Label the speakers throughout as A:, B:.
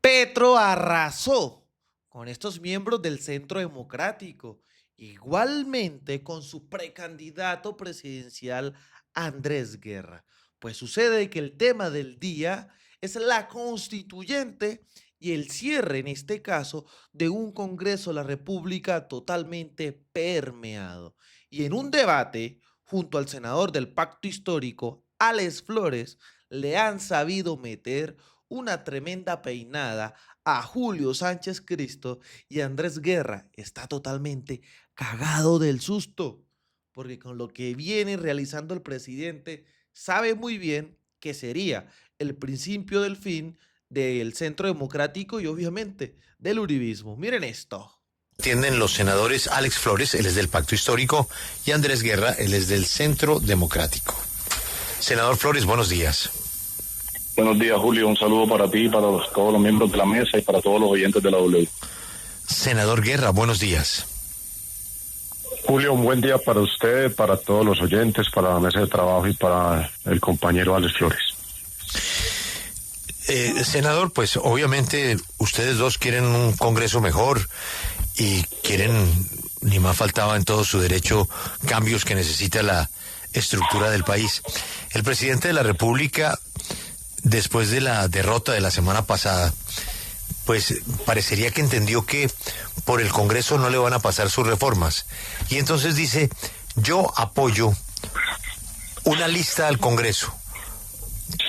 A: Petro arrasó con estos miembros del Centro Democrático, igualmente con su precandidato presidencial Andrés Guerra. Pues sucede que el tema del día es la constituyente y el cierre, en este caso, de un Congreso de la República totalmente permeado. Y en un debate, junto al senador del Pacto Histórico, Alex Flores, le han sabido meter una tremenda peinada a Julio Sánchez Cristo, y Andrés Guerra está totalmente cagado del susto, porque con lo que viene realizando el presidente sabe muy bien que sería el principio del fin del Centro Democrático y obviamente del uribismo. Miren esto.
B: Atienden los senadores Alex Flores, él es del Pacto Histórico, y Andrés Guerra, él es del Centro Democrático. Senador Flores, buenos días.
C: Buenos días, Julio. Un saludo para ti, para todos los miembros de la mesa y para todos los oyentes de la W.
B: Senador Guerra, buenos días.
D: Julio, un buen día para usted, para todos los oyentes, para la mesa de trabajo y para el compañero Alex Flores.
B: Senador, pues obviamente ustedes dos quieren un Congreso mejor y quieren, ni más faltaba en todo su derecho, cambios que necesita la estructura del país. El presidente de la República, después de la derrota de la semana pasada, pues parecería que entendió que por el Congreso no le van a pasar sus reformas. Y entonces dice, yo apoyo una lista al Congreso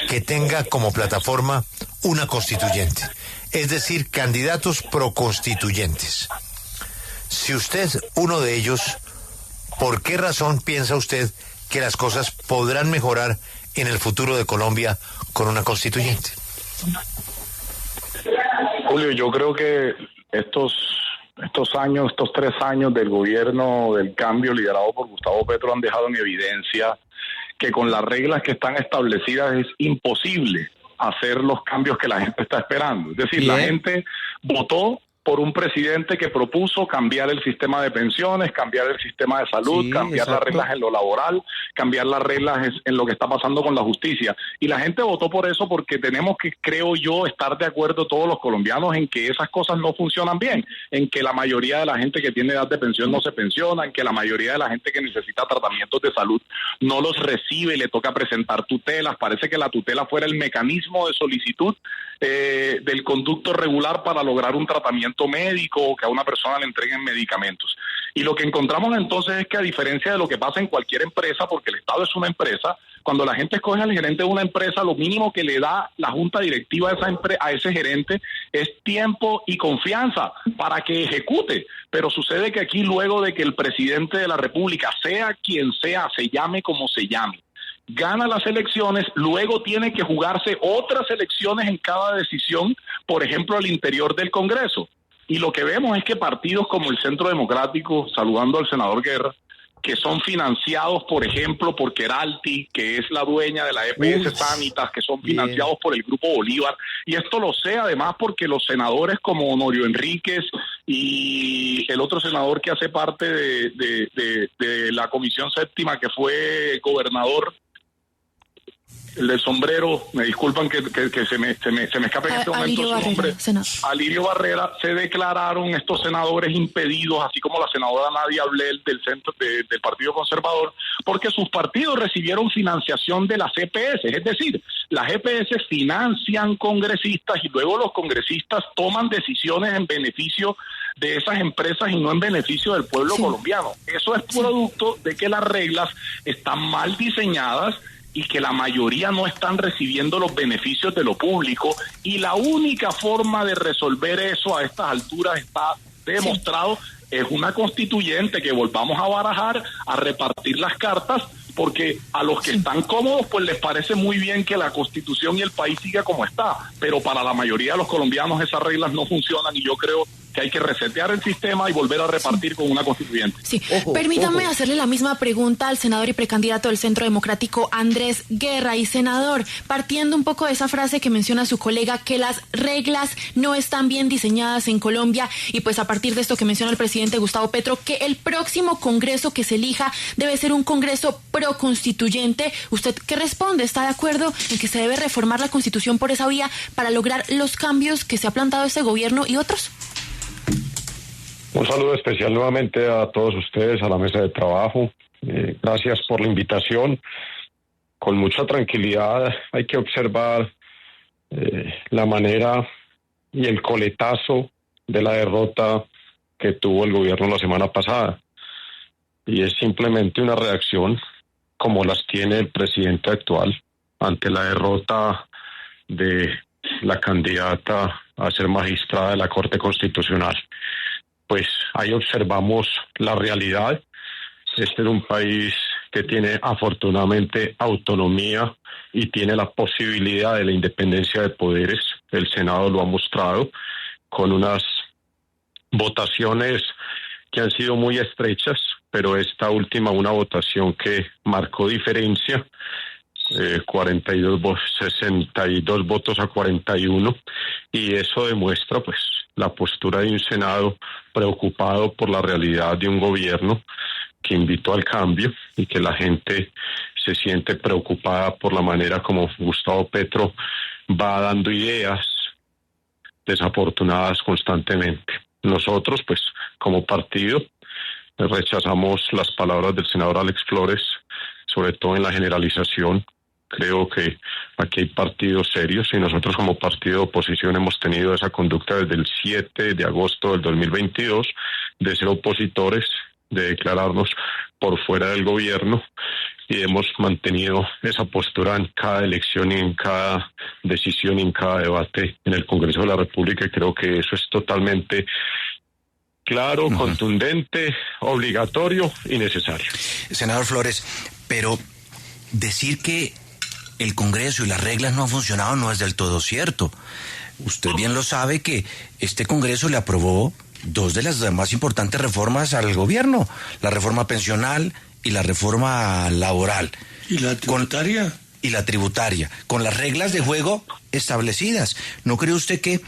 B: que tenga como plataforma una constituyente. Es decir, candidatos proconstituyentes. Si usted es uno de ellos, ¿por qué razón piensa usted que las cosas podrán mejorar en el futuro de Colombia con una constituyente?
C: Julio, yo creo que estos 3 años del gobierno del cambio liderado por Gustavo Petro han dejado en evidencia que con las reglas que están establecidas es imposible hacer los cambios que la gente está esperando. Es decir, la gente votó por un presidente que propuso cambiar el sistema de pensiones, cambiar el sistema de salud, cambiar las reglas en lo laboral, cambiar las reglas en lo que está pasando con la justicia. Y la gente votó por eso porque tenemos que, creo yo, estar de acuerdo todos los colombianos en que esas cosas no funcionan bien, en que la mayoría de la gente que tiene edad de pensión no se pensiona, en que la mayoría de la gente que necesita tratamientos de salud no los recibe, le toca presentar tutelas. Parece que la tutela fuera el mecanismo de solicitud del conducto regular para lograr un tratamiento médico o que a una persona le entreguen medicamentos. Y lo que encontramos entonces es que, a diferencia de lo que pasa en cualquier empresa, porque el Estado es una empresa, cuando la gente escoge al gerente de una empresa, lo mínimo que le da la junta directiva a ese gerente es tiempo y confianza para que ejecute. Pero sucede que aquí, luego de que el presidente de la República, sea quien sea, se llame como se llame, gana las elecciones, luego tiene que jugarse otras elecciones en cada decisión, por ejemplo, al interior del Congreso. Y lo que vemos es que partidos como el Centro Democrático, saludando al senador Guerra, que son financiados, por ejemplo, por Keralty, que es la dueña de la EPS Sanitas, que son financiados por el Grupo Bolívar, y esto lo sé además porque los senadores como Honorio Enríquez y el otro senador que hace parte de la Comisión Séptima, que fue gobernador, el del sombrero, me disculpan que se me escape en este momento su nombre, Alirio Barrera, se declararon estos senadores impedidos, así como la senadora Nadia Ablel del centro del Partido Conservador, porque sus partidos recibieron financiación de las EPS, es decir, las EPS financian congresistas y luego los congresistas toman decisiones en beneficio de esas empresas y no en beneficio del pueblo colombiano. Eso es producto de que las reglas están mal diseñadas y que la mayoría no están recibiendo los beneficios de lo público, y la única forma de resolver eso a estas alturas, está demostrado, es una constituyente que volvamos a barajar, a repartir las cartas, porque a los que están cómodos pues les parece muy bien que la Constitución y el país siga como está, pero para la mayoría de los colombianos esas reglas no funcionan, y yo creo que hay que resetear el sistema y volver a repartir con una constituyente.
E: Sí, permítame hacerle la misma pregunta al senador y precandidato del Centro Democrático, Andrés Guerra. Y senador, partiendo un poco de esa frase que menciona su colega, que las reglas no están bien diseñadas en Colombia, y pues a partir de esto que menciona el presidente Gustavo Petro, que el próximo Congreso que se elija debe ser un Congreso proconstituyente, ¿usted qué responde? ¿Está de acuerdo en que se debe reformar la Constitución por esa vía para lograr los cambios que se ha plantado este gobierno y otros?
D: Un saludo especial nuevamente a todos ustedes, a la mesa de trabajo. Gracias por la invitación. Con mucha tranquilidad hay que observar la manera y el coletazo de la derrota que tuvo el gobierno la semana pasada. Y es simplemente una reacción como las tiene el presidente actual ante la derrota de la candidata a ser magistrada de la Corte Constitucional. Pues ahí observamos la realidad. Este es un país que tiene afortunadamente autonomía y tiene la posibilidad de la independencia de poderes. El Senado lo ha mostrado con unas votaciones que han sido muy estrechas, pero esta última una votación que marcó diferencia, 62 votos a 41, y eso demuestra pues la postura de un Senado preocupado por la realidad de un gobierno que invitó al cambio y que la gente se siente preocupada por la manera como Gustavo Petro va dando ideas desafortunadas constantemente. Nosotros, pues, como partido, rechazamos las palabras del senador Alex Flores, sobre todo en la generalización. Creo que aquí hay partidos serios y nosotros como partido de oposición hemos tenido esa conducta desde el 7 de agosto del 2022 de ser opositores, de declararnos por fuera del gobierno, y hemos mantenido esa postura en cada elección y en cada decisión y en cada debate en el Congreso de la República, y creo que eso es totalmente claro, contundente, obligatorio y necesario.
B: Senador Flores, pero decir que el Congreso y las reglas no han funcionado no es del todo cierto. Usted bien lo sabe que este Congreso le aprobó dos de las más importantes reformas al gobierno, la reforma pensional y la reforma laboral.
F: ¿Y la tributaria?
B: Y la tributaria, con las reglas de juego establecidas. ¿No cree usted que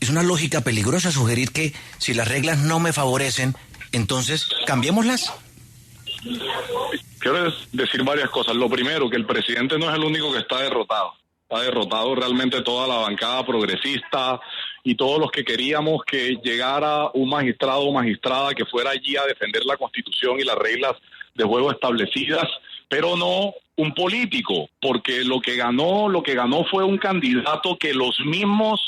B: es una lógica peligrosa sugerir que si las reglas no me favorecen, entonces cambiémoslas?
C: Quiero decir varias cosas. Lo primero, que el presidente no es el único que está derrotado. Está derrotado realmente toda la bancada progresista y todos los que queríamos que llegara un magistrado o magistrada que fuera allí a defender la Constitución y las reglas de juego establecidas, pero no un político, porque lo que ganó fue un candidato que los mismos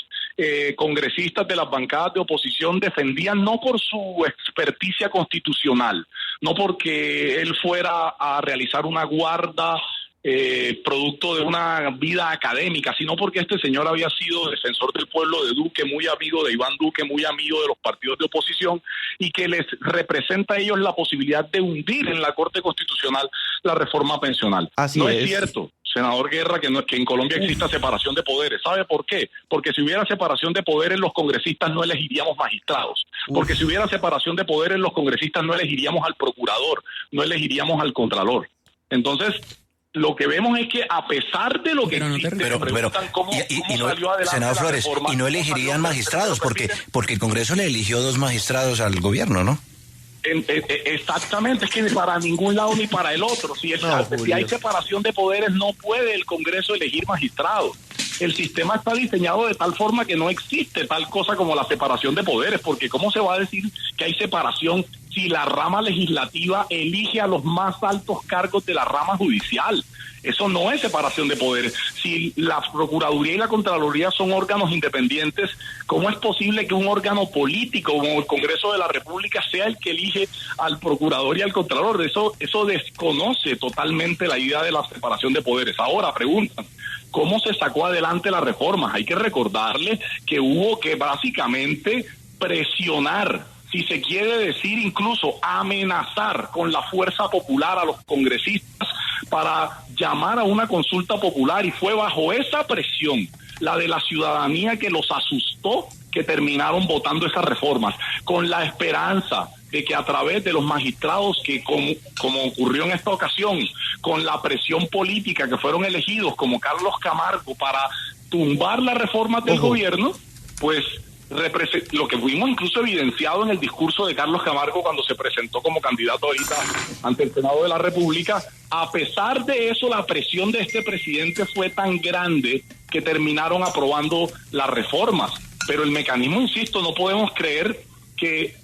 C: congresistas de las bancadas de oposición defendían, no por su experticia constitucional, no porque él fuera a realizar una guarda producto de una vida académica, sino porque este señor había sido defensor del pueblo de Duque, muy amigo de Iván Duque, muy amigo de los partidos de oposición, y que les representa a ellos la posibilidad de hundir en la Corte Constitucional la reforma pensional. No es cierto, senador Guerra, que en Colombia exista separación de poderes. ¿Sabe por qué? Porque si hubiera separación de poderes, los congresistas no elegiríamos magistrados. Porque si hubiera separación de poderes, los congresistas no elegiríamos al procurador, no elegiríamos al contralor. Entonces, lo que vemos es que a pesar de lo que existe, se preguntan cómo salió adelante
B: senador Flores,
C: reforma,
B: y no elegirían magistrados, porque el Congreso le eligió 2 magistrados al gobierno, ¿no?
C: Exactamente, es que ni para ningún lado ni para el otro. Si hay separación de poderes, no puede el Congreso elegir magistrados. El sistema está diseñado de tal forma que no existe tal cosa como la separación de poderes, porque ¿cómo se va a decir que hay separación si la rama legislativa elige a los más altos cargos de la rama judicial? Eso no es separación de poderes. Si la Procuraduría y la Contraloría son órganos independientes, ¿cómo es posible que un órgano político como el Congreso de la República sea el que elige al Procurador y al Contralor? Eso desconoce totalmente la idea de la separación de poderes. Ahora preguntan, ¿cómo se sacó adelante la reforma? Hay que recordarle que hubo que básicamente presionar, si se quiere decir incluso amenazar con la fuerza popular a los congresistas para llamar a una consulta popular, y fue bajo esa presión la de la ciudadanía que los asustó, que terminaron votando esas reformas, con la esperanza de que a través de los magistrados que, como ocurrió en esta ocasión, con la presión política que fueron elegidos como Carlos Camargo para tumbar las reformas del gobierno, pues lo que fuimos incluso evidenciado en el discurso de Carlos Camargo cuando se presentó como candidato ahorita ante el Senado de la República. A pesar de eso, la presión de este presidente fue tan grande que terminaron aprobando las reformas. Pero el mecanismo, insisto, no podemos creer que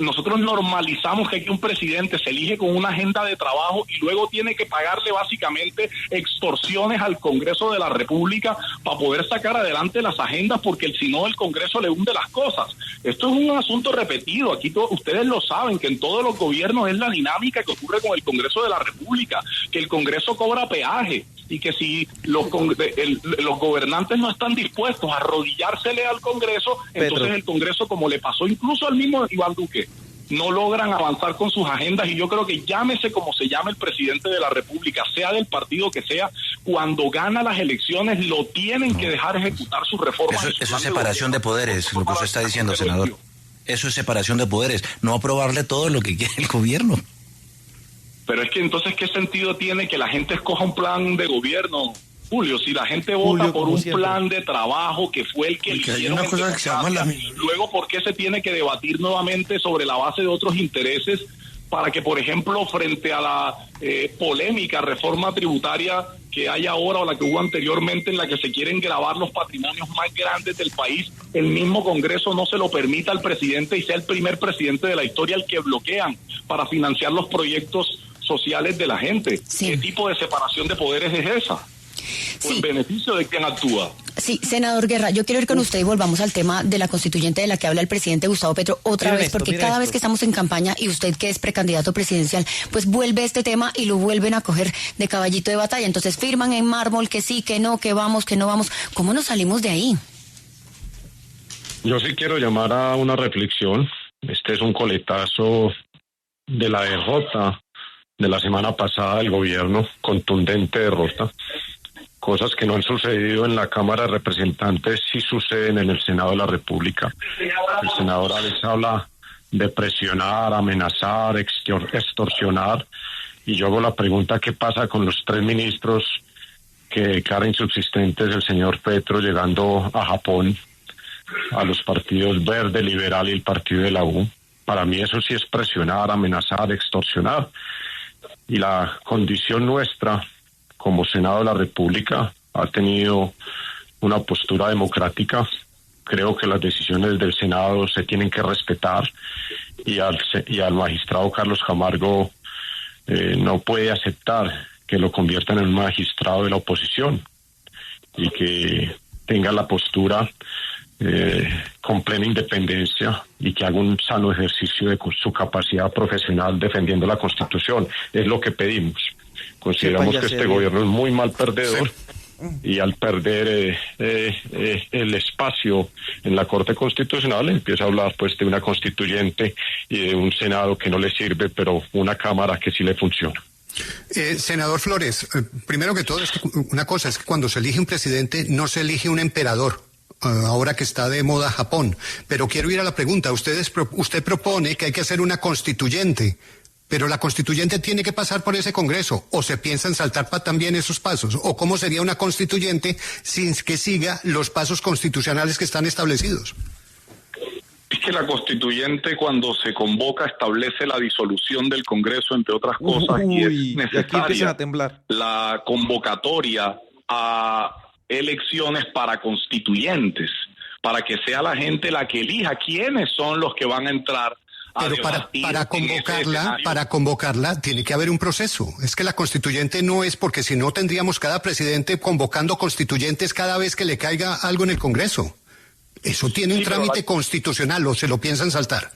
C: nosotros normalizamos que aquí un presidente se elige con una agenda de trabajo y luego tiene que pagarle básicamente extorsiones al Congreso de la República para poder sacar adelante las agendas, porque si no el Congreso le hunde las cosas. Esto es un asunto repetido, aquí ustedes lo saben, que en todos los gobiernos es la dinámica que ocurre con el Congreso de la República, que el Congreso cobra peaje y que si los gobernantes no están dispuestos a arrodillársele al Congreso, entonces el Congreso, como le pasó incluso al mismo Iván Duque, no logran avanzar con sus agendas. Y yo creo que llámese como se llame el presidente de la República, sea del partido que sea, cuando gana las elecciones lo tienen que dejar ejecutar sus reformas.
F: Eso es separación de poderes, lo que usted está diciendo, senador. Eso es separación de poderes, no aprobarle todo lo que quiere el gobierno.
C: Pero es que entonces, ¿qué sentido tiene que la gente escoja un plan de gobierno, Julio? Si la gente vota por un plan de trabajo que fue el que eligieron,
F: hay una cosa que se llama
C: luego, ¿por qué se tiene que debatir nuevamente sobre la base de otros intereses para que, por ejemplo, frente a la polémica reforma tributaria que hay ahora o la que hubo anteriormente, en la que se quieren gravar los patrimonios más grandes del país, el mismo Congreso no se lo permita al presidente y sea el primer presidente de la historia el que bloquean para financiar los proyectos sociales de la gente? Sí. ¿Qué tipo de separación de poderes es esa? ¿En beneficio de quién actúa?
G: Sí, senador Guerra, yo quiero ir con usted y volvamos al tema de la constituyente de la que habla el presidente Gustavo Petro otra vez, porque cada vez que estamos en campaña y usted que es precandidato presidencial, pues vuelve este tema y lo vuelven a coger de caballito de batalla. Entonces firman en mármol que sí, que no, que vamos, que no vamos. ¿Cómo nos salimos de ahí?
D: Yo sí quiero llamar a una reflexión. Este es un coletazo de la derrota de la semana pasada del gobierno, contundente derrota. Cosas que no han sucedido en la Cámara de Representantes sí suceden en el Senado de la República. El senador a veces habla de presionar, amenazar, extorsionar, y yo hago la pregunta: ¿qué pasa con los 3 ministros que declaran insubsistentes el señor Petro llegando a Japón, a los partidos Verde, Liberal y el partido de la U? Para mí eso sí es presionar, amenazar, extorsionar. Y la condición nuestra como Senado de la República ha tenido una postura democrática. Creo que las decisiones del Senado se tienen que respetar, y al magistrado Carlos Camargo no puede aceptar que lo conviertan en un magistrado de la oposición y que tenga la postura con plena independencia y que haga un sano ejercicio de su capacidad profesional defendiendo la Constitución. Es lo que pedimos. Consideramos que este gobierno es muy mal perdedor, y al perder el espacio en la Corte Constitucional empieza a hablar pues de una constituyente y de un Senado que no le sirve, pero una Cámara que sí le funciona.
H: Senador Flores, primero que todo, es que una cosa es que cuando se elige un presidente no se elige un emperador, ahora que está de moda Japón. Pero quiero ir a la pregunta. Usted propone que hay que hacer una constituyente, pero la constituyente tiene que pasar por ese Congreso, o se piensan saltar también esos pasos, o cómo sería una constituyente sin que siga los pasos constitucionales que están establecidos.
C: Es que la constituyente, cuando se convoca, establece la disolución del Congreso, entre otras cosas, y es necesaria la convocatoria a elecciones para constituyentes, para que sea la gente la que elija quiénes son los que van a entrar.
H: Pero para convocarla tiene que haber un proceso. Es que la constituyente no es, porque si no tendríamos cada presidente convocando constituyentes cada vez que le caiga algo en el Congreso. Eso tiene un trámite constitucional, ¿o se lo piensan saltar?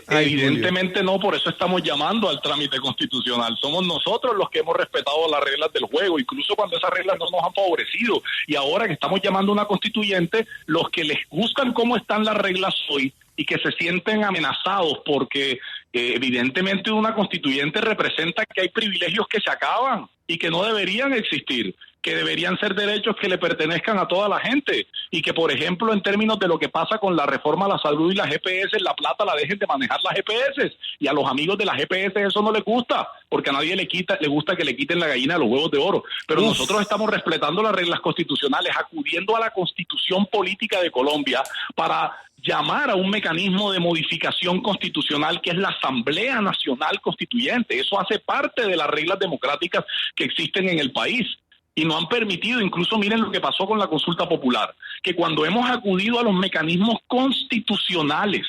C: Evidentemente no, por eso estamos llamando al trámite constitucional. Somos nosotros los que hemos respetado las reglas del juego, incluso cuando esas reglas no nos han favorecido. Y ahora que estamos llamando a una constituyente, los que les gustan cómo están las reglas hoy y que se sienten amenazados porque evidentemente una constituyente representa que hay privilegios que se acaban y que no deberían existir. que deberían ser derechos que le pertenezcan a toda la gente y que, por ejemplo, en términos de lo que pasa con la reforma a la salud y las GPS, la plata la dejen de manejar las GPS, y a los amigos de las GPS eso no les gusta, porque a nadie le gusta que le quiten la gallina de los huevos de oro, pero nosotros estamos respetando las reglas constitucionales, acudiendo a la Constitución Política de Colombia para llamar a un mecanismo de modificación constitucional que es la Asamblea Nacional Constituyente. Eso hace parte de las reglas democráticas que existen en el país. Y no han permitido, incluso miren lo que pasó con la consulta popular, que cuando hemos acudido a los mecanismos constitucionales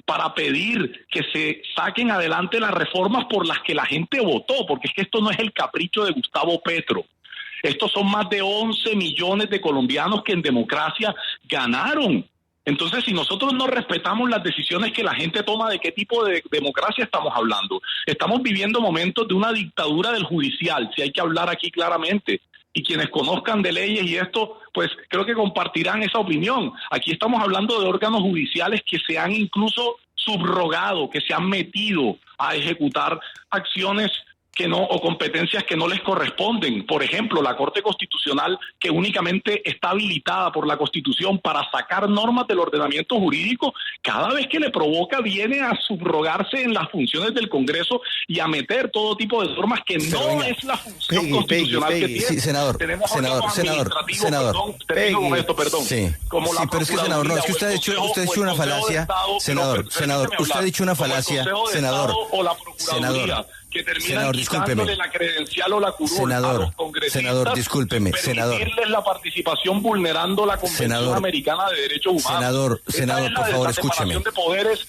C: para pedir que se saquen adelante las reformas por las que la gente votó, porque es que esto no es el capricho de Gustavo Petro, estos son más de 11 millones de colombianos que en democracia ganaron. Entonces, si nosotros no respetamos las decisiones que la gente toma, ¿de qué tipo de democracia estamos hablando? Estamos viviendo momentos de una dictadura del judicial, si hay que hablar aquí claramente. Y quienes conozcan de leyes y esto, pues creo que compartirán esa opinión. Aquí estamos hablando de órganos judiciales que se han incluso subrogado, que se han metido a ejecutar acciones que no, o competencias que no les corresponden. Por ejemplo, la Corte Constitucional, que únicamente está habilitada por la Constitución para sacar normas del ordenamiento jurídico, cada vez que le provoca viene a subrogarse en las funciones del Congreso y a meter todo tipo de normas que no es la función constitucional que tiene.
F: Sí, senador,
C: tenemos
F: senador. Sí,
C: como la
F: pero es que, senador, no, es que usted ha dicho una falacia, senador, usted ha dicho una falacia, senador,
C: que terminan quitándole la credencial o la curul a los congresistas,
F: senador, discúlpeme,
C: permitirles la participación vulnerando la Convención Americana de Derechos Humanos.
F: Senador, por favor, escúcheme.
C: De poderes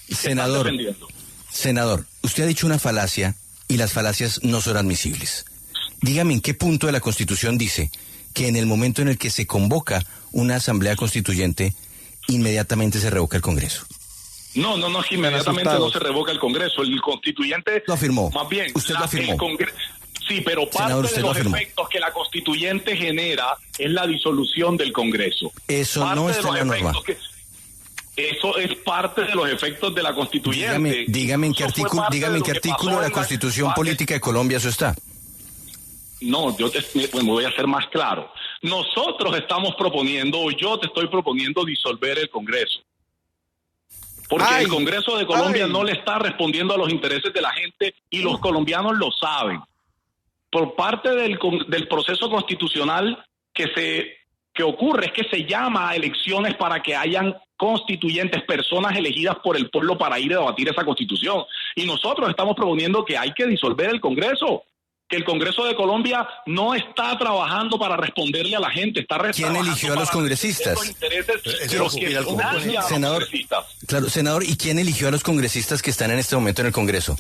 F: Senador, usted ha dicho una falacia y las falacias no son admisibles. Dígame en qué punto de la Constitución dice que en el momento en el que se convoca una asamblea constituyente, inmediatamente se revoca el Congreso.
C: No, que inmediatamente no se revoca el Congreso. El constituyente
F: lo afirmó.
C: Más bien,
F: usted lo afirmó.
C: Sí, pero parte de los efectos que la constituyente genera es la disolución del Congreso.
F: Eso parte no está en la norma.
C: Eso es parte de los efectos de la constituyente.
F: Dígame en qué artículo de la Constitución Política de Colombia eso está.
C: No, me voy a ser más claro. Nosotros estamos proponiendo, o yo te estoy proponiendo disolver el Congreso. Porque el Congreso de Colombia no le está respondiendo a los intereses de la gente y los colombianos lo saben. Por parte del proceso constitucional que ocurre es que se llama a elecciones para que hayan constituyentes, personas elegidas por el pueblo para ir a debatir esa constitución. Y nosotros estamos proponiendo que hay que disolver el Congreso. Que el Congreso de Colombia no está trabajando para responderle a la gente,
F: ¿Quién eligió a los congresistas? Senador, ¿y quién eligió a los congresistas que están en este momento en el Congreso?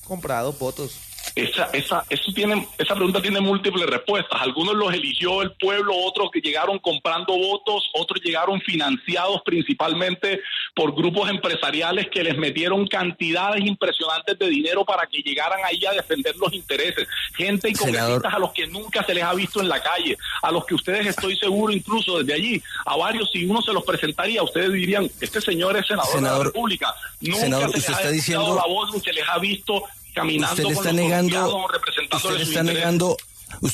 A: Comprados votos.
C: Esa pregunta tiene múltiples respuestas. Algunos los eligió el pueblo, otros que llegaron comprando votos, otros llegaron financiados principalmente por grupos empresariales que les metieron cantidades impresionantes de dinero para que llegaran ahí a defender los intereses. Gente y congresistas a los que nunca se les ha visto en la calle, a los que ustedes, estoy seguro, incluso desde allí, a varios, si uno se los presentaría, ustedes dirían, este señor es senador de la República. Nunca se les ha escuchado la voz ni se les ha visto caminando.
F: Usted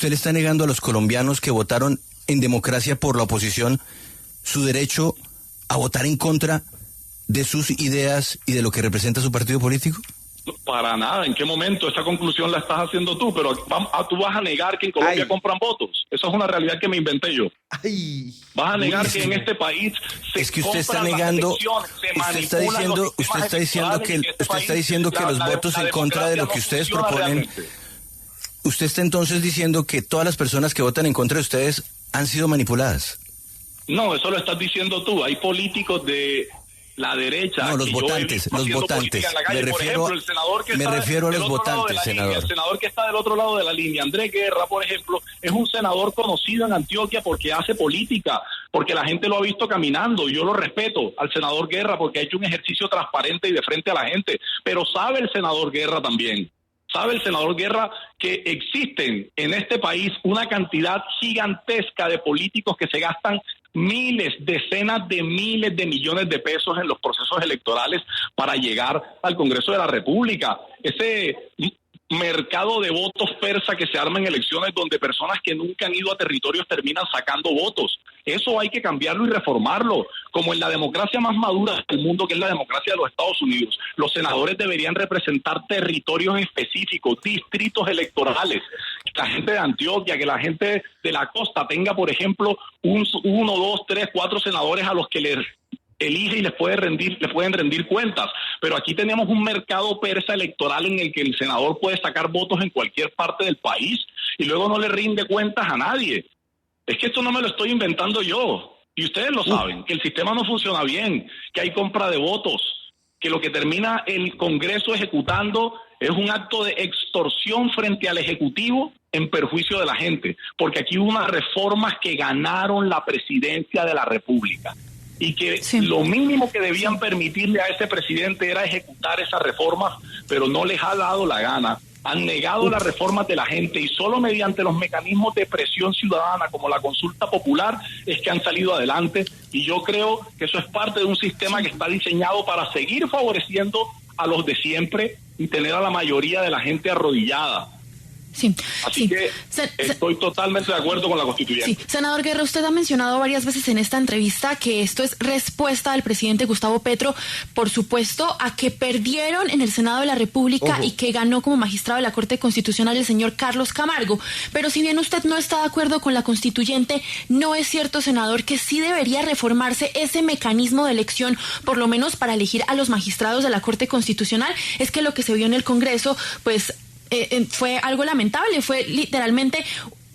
F: le está negando a los colombianos que votaron en democracia por la oposición su derecho a votar en contra de sus ideas y de lo que representa su partido político.
C: Para nada. ¿En qué momento? Esa conclusión la estás haciendo tú, pero tú vas a negar que en Colombia compran votos. Eso es una realidad que me inventé yo. Vas a negar que en este país
F: es que usted está negando, usted está diciendo que los votos en contra de lo que ustedes proponen. Usted está entonces diciendo que todas las personas que votan en contra de ustedes han sido manipuladas.
C: No, eso lo estás diciendo tú. Hay políticos de la derecha.
F: No, los votantes. Me refiero a los votantes, senador.
C: El senador que está del otro lado de la línea, Andrés Guerra, por ejemplo, es un senador conocido en Antioquia porque hace política, porque la gente lo ha visto caminando. Yo lo respeto al senador Guerra porque ha hecho un ejercicio transparente y de frente a la gente. Pero sabe el senador Guerra también. Sabe el senador Guerra que existen en este país una cantidad gigantesca de políticos que se gastan decenas de miles de millones de pesos en los procesos electorales para llegar al Congreso de la República. mercado de votos persa que se arma en elecciones donde personas que nunca han ido a territorios terminan sacando votos. Eso hay que cambiarlo y reformarlo, como en la democracia más madura del mundo, que es la democracia de los Estados Unidos. Los senadores deberían representar territorios específicos, distritos electorales. Que la gente de Antioquia, que la gente de la costa tenga, por ejemplo, 1, 2, 3, 4 senadores a los que les elige y les pueden rendir cuentas. Pero aquí tenemos un mercado persa electoral en el que el senador puede sacar votos en cualquier parte del país y luego no le rinde cuentas a nadie. Es que esto no me lo estoy inventando yo. Y ustedes lo saben, que el sistema no funciona bien, que hay compra de votos, que lo que termina el Congreso ejecutando es un acto de extorsión frente al Ejecutivo en perjuicio de la gente. Porque aquí hubo unas reformas que ganaron la presidencia de la República. Y que lo mínimo que debían permitirle a ese presidente era ejecutar esas reformas, pero no les ha dado la gana. Han negado las reformas de la gente y solo mediante los mecanismos de presión ciudadana como la consulta popular es que han salido adelante, y yo creo que eso es parte de un sistema que está diseñado para seguir favoreciendo a los de siempre y tener a la mayoría de la gente arrodillada.
E: Sí,
C: Así que estoy totalmente de acuerdo con la constituyente.
E: Sí, senador Guerra, usted ha mencionado varias veces en esta entrevista que esto es respuesta del presidente Gustavo Petro, por supuesto, a que perdieron en el Senado de la República y que ganó como magistrado de la Corte Constitucional el señor Carlos Camargo. Pero si bien usted no está de acuerdo con la constituyente, ¿no es cierto, senador, que sí debería reformarse ese mecanismo de elección, por lo menos para elegir a los magistrados de la Corte Constitucional? Es que lo que se vio en el Congreso, pues fue algo lamentable, fue literalmente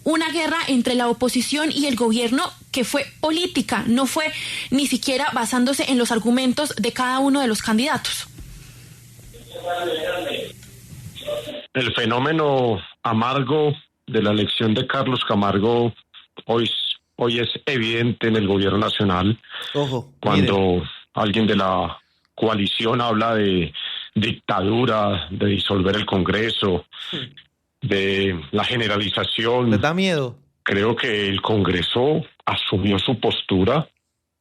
E: una guerra entre la oposición y el gobierno que fue política, no fue ni siquiera basándose en los argumentos de cada uno de los candidatos.
D: El fenómeno amargo de la elección de Carlos Camargo hoy es evidente en el gobierno nacional. Cuando alguien de la coalición habla de dictadura, de disolver el Congreso, de la generalización.
A: ¿Les da miedo?
D: Creo que el Congreso asumió su postura,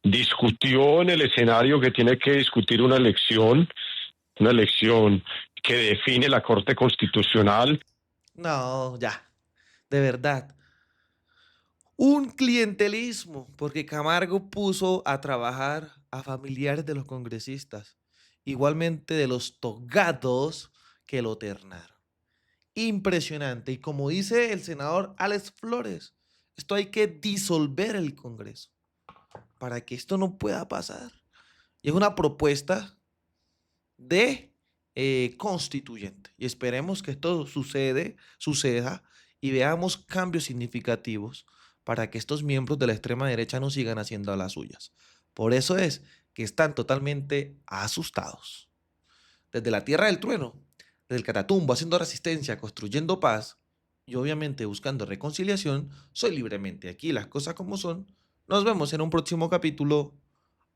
D: discutió en el escenario que tiene que discutir una elección que define la Corte Constitucional.
A: No, ya, de verdad. Un clientelismo, porque Camargo puso a trabajar a familiares de los congresistas, igualmente de los togados que lo ternaron. Impresionante. Y como dice el senador Alex Flores, esto hay que disolver el Congreso para que esto no pueda pasar. Y es una propuesta de constituyente. Y esperemos que esto suceda y veamos cambios significativos para que estos miembros de la extrema derecha no sigan haciendo las suyas. Por eso es que están totalmente asustados. Desde la tierra del trueno, desde el Catatumbo, haciendo resistencia, construyendo paz y obviamente buscando reconciliación, soy Libremente aquí, las cosas como son. Nos vemos en un próximo capítulo.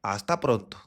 A: Hasta pronto.